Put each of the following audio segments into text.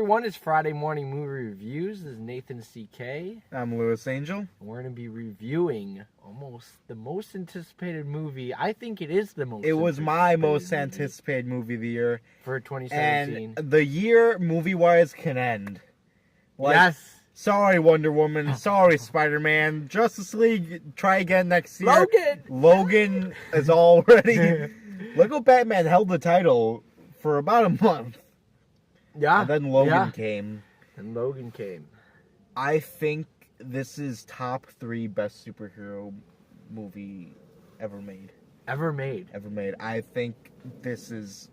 one is Friday Morning Movie Reviews. This is Nathan C.K. I'm Louis Angel. We're going to be reviewing almost the most anticipated movie. I think it is the most It was my most movie anticipated movie of the year. for 2017. And the year, movie-wise, can end. Yes. Sorry, Wonder Woman. Sorry, Spider-Man. Justice League, try again next year. Logan is already... Lego Batman held the title for about a month. Yeah. And then Logan came. And Logan came. I think this is top 3 best superhero movie ever made. Ever made. I think it's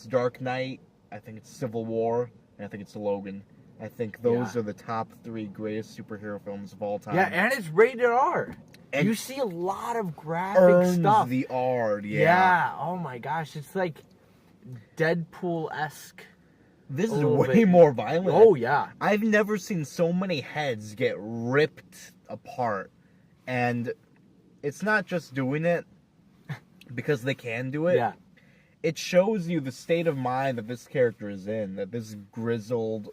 Dark Knight, I think it's Civil War, and I think it's Logan. I think those are the top 3 greatest superhero films of all time. Yeah, and it's rated R. And you see a lot of graphic stuff. the R, Yeah. Oh my gosh, it's like Deadpool-esque. This is way more violent. Oh yeah. I've never seen so many heads get ripped apart. And it's not just doing it because they can do it. Yeah. It shows you the state of mind that this character is in, that this grizzled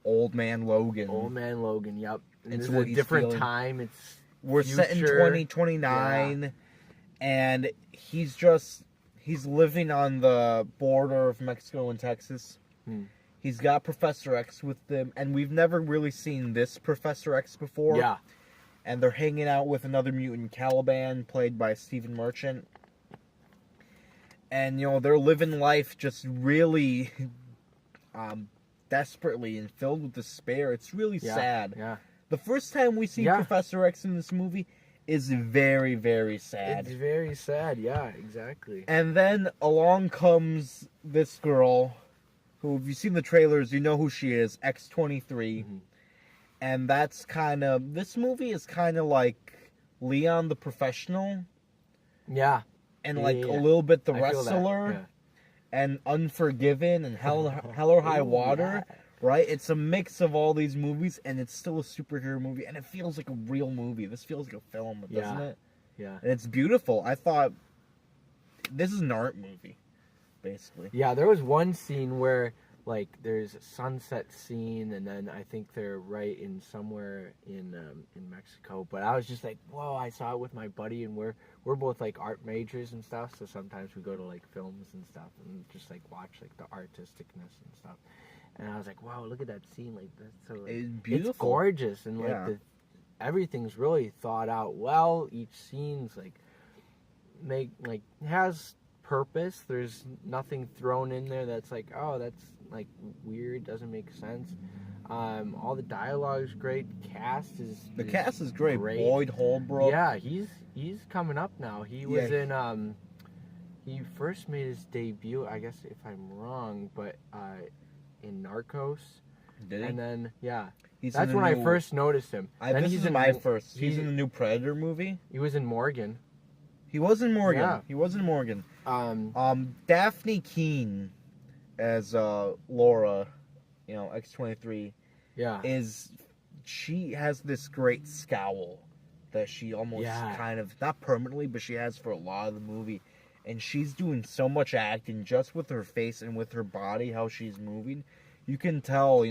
old man Logan. Yep. And It's this what is a he's different feeling. time. We're set in 2029, and he's living on the border of Mexico and Texas. He's got Professor X with them, and we've never really seen this Professor X before. Yeah. And they're hanging out with another mutant, Caliban, played by Stephen Merchant. And, they're living life just really desperately and filled with despair. It's really sad. Yeah. The first time we see Professor X in this movie is very, very sad. It's very sad, yeah, exactly. And then along comes this girl, who, if you've seen the trailers, you know who she is, X-23. Mm-hmm. And that's this movie is kind of like Leon the Professional. Yeah. And a little bit The Wrestler. And Unforgiven and Hell or High Water. Yeah. Right? It's a mix of all these movies, and it's still a superhero movie, and it feels like a real movie. This feels like a film, doesn't it? Yeah. And it's beautiful. I thought, this is an art movie, basically. Yeah, there was one scene where, there's a sunset scene, and then I think they're right in somewhere in Mexico. But I was just like, whoa, I saw it with my buddy, and we're both, art majors and stuff, so sometimes we go to, films and stuff, and just, watch, the artisticness and stuff. And I was like, wow, look at that scene. That's so... It's beautiful. It's gorgeous. And, everything's really thought out well. Each scene's, has purpose. There's nothing thrown in there that's that's, weird, doesn't make sense. All the dialogue's great. The cast is great. Boyd Holbrook. Yeah, he's coming up now. He was in... he first made his debut, I guess, if I'm wrong, but... in Narcos. Did he? And then, That's when I first noticed him. He's in the new Predator movie. He was in Morgan. He was in Morgan. Yeah. He was in Morgan. Daphne Keane as Laura, X-23. Yeah. She has this great scowl that she almost kind of, not permanently, but she has for a lot of the movie. And she's doing so much acting just with her face and with her body, how she's moving. You can tell,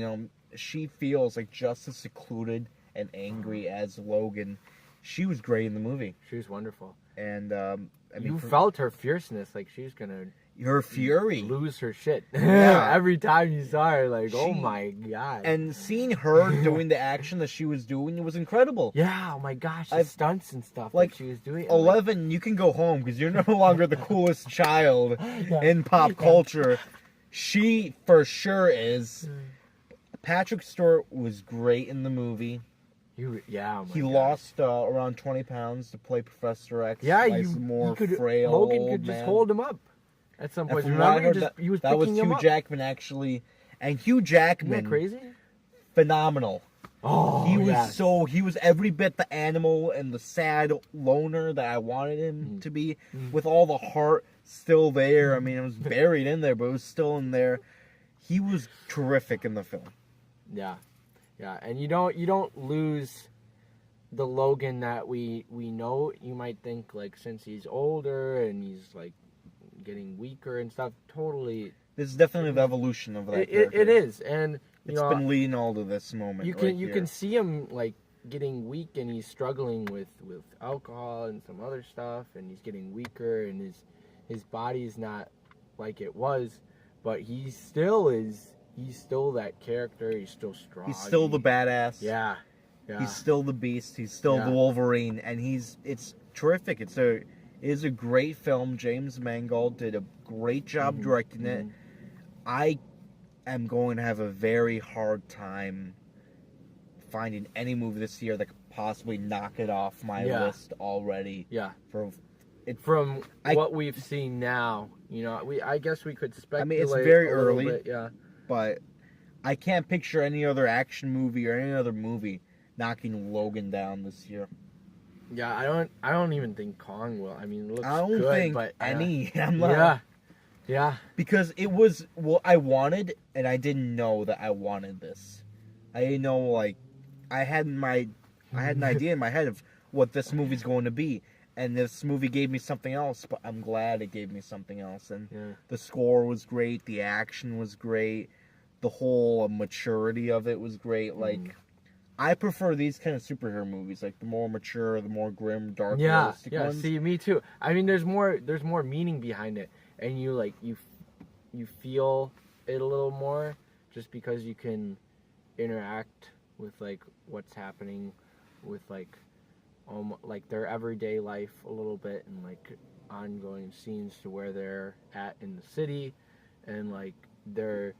she feels just as secluded and angry as Logan. She was great in the movie. She was wonderful. And, you felt her fierceness, she was going to... Her fury. Lose her shit. Yeah. Every time you saw her, oh my God. And seeing her doing the action that she was doing, it was incredible. Yeah, oh my gosh, the stunts and stuff she was doing. 11, you can go home because you're no longer the coolest child in pop culture. She, for sure, is. Patrick Stewart was great in the movie. He lost around 20 pounds to play Professor X. Yeah, more frail Logan could just hold him up. At some point, remember, he was picking him up. Hugh Jackman, actually. And Hugh Jackman... Isn't that crazy? Phenomenal. Oh, he was every bit the animal and the sad loner that I wanted him to be, with all the heart still there. I mean, it was buried in there, but it was still in there. He was terrific in the film. Yeah. And you don't lose the Logan that we know. You might think, since he's older and he's, getting weaker and stuff, totally This is definitely the evolution of that character. It is, and it's been leading all to this moment. You can see him like getting weak, and he's struggling with alcohol and some other stuff, and he's getting weaker, and his body is not like it was, but he's still that character. He's still strong. He's still the badass. Yeah. He's still the beast. He's still the Wolverine, and it's terrific. It is a great film. James Mangold did a great job directing it. I am going to have a very hard time finding any movie this year that could possibly knock it off my list already. Yeah. From what we've seen now, I guess we could speculate. I mean, it's very a early. Bit, yeah. But I can't picture any other action movie or any other movie knocking Logan down this year. Yeah, I don't even think Kong will. I mean, it looks I don't good, think but any. I'm not. Yeah. Because it was I wanted, and I didn't know that I wanted this. I didn't know, like, I had an idea in my head of what this movie's going to be, and this movie gave me something else. But I'm glad it gave me something else. And the score was great, the action was great, the whole maturity of it was great. Like, I prefer these kind of superhero movies, like the more mature, the more grim, dark, realistic ones. See, me too. I mean, there's more meaning behind it, and you feel it a little more just because you can interact with like what's happening with like their everyday life a little bit, and like ongoing scenes to where they're at in the city, and like they're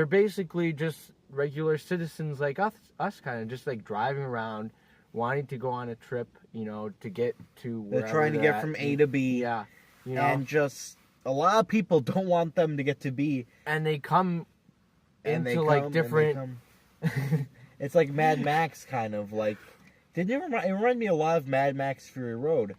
basically just regular citizens like us kind of just like driving around, wanting to go on a trip, to get to wherever they're trying to get from A to B. Yeah. And just a lot of people don't want them to get to B. And they come like different. It's like Mad Max kind of like. It reminded me a lot of Mad Max Fury Road.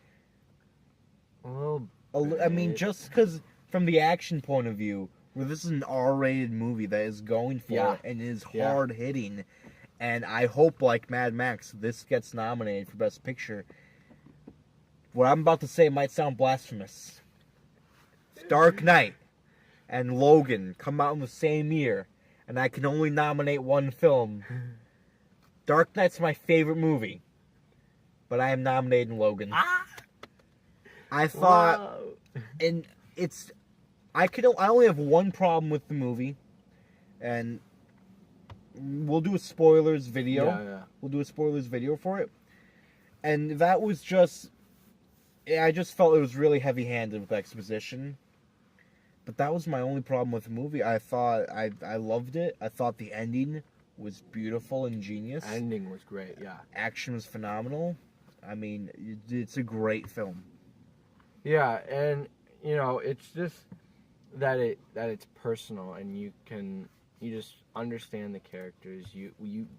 I mean, just because from the action point of view, where this is an R-rated movie that is going for it and is hard hitting, and I hope, like Mad Max, this gets nominated for Best Picture. What I'm about to say might sound blasphemous. Dark Knight and Logan come out in the same year, and I can only nominate one film. Dark Knight's my favorite movie, but I am nominating Logan. I thought, and it's, I only have one problem with the movie, and we'll do a spoilers video. Yeah. We'll do a spoilers video for it, and that was just, I just felt it was really heavy-handed with exposition. But that was my only problem with the movie. I thought I loved it. I thought the ending was beautiful and genius. Ending was great, yeah. Action was phenomenal. I mean, it's a great film. Yeah, and it's just that it's personal, and you just understand the characters.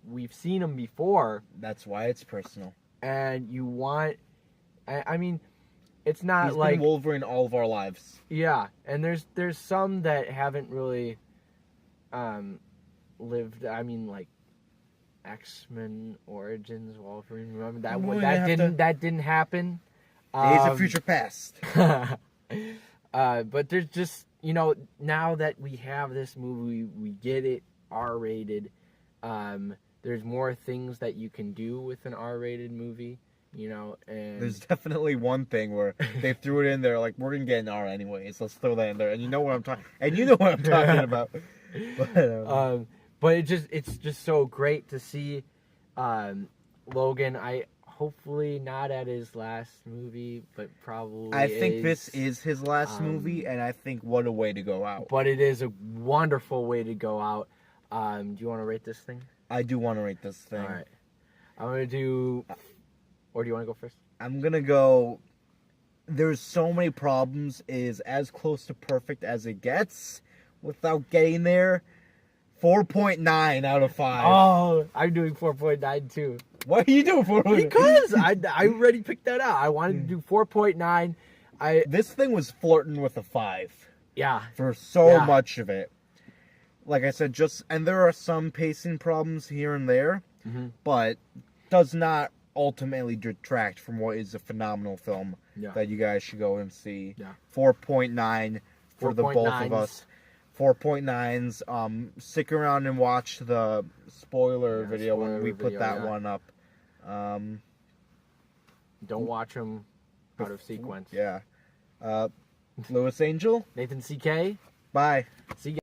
We've seen them before. That's why it's personal. And you want, I mean, it's not He's like been Wolverine all of our lives. Yeah, and there's some that haven't really lived. I mean, like X-Men Origins Wolverine. Remember that one? That didn't happen. Days of Future Past. But there's just now that we have this movie, we get it R-rated. There's more things that you can do with an R-rated movie. And there's definitely one thing where they threw it in there, like, we're gonna get an R anyways, let's throw that in there, and you know what I'm talking about. But it's just so great to see Logan. I hopefully not at his last movie, but probably I think this is his last movie, and I think what a way to go out. But it is a wonderful way to go out. Do you want to rate this thing? I do want to rate this thing. All right, I'm gonna do. Or do you want to go first? I'm going to go, there's so many problems, is as close to perfect as it gets without getting there. 4.9 out of 5. Oh, I'm doing 4.9 too. Why are you doing 4.9? Because I already picked that out. I wanted to do 4.9. This thing was flirting with a 5. Yeah. For so much of it. Like I said, and there are some pacing problems here and there, but does not ultimately detract from what is a phenomenal film that you guys should go and see. 4.9 for the both of us. 4.9s. Stick around and watch the spoiler video when we put that one up. Don't watch them out of sequence. Yeah. Lewis Angel. Nathan CK. Bye. See you.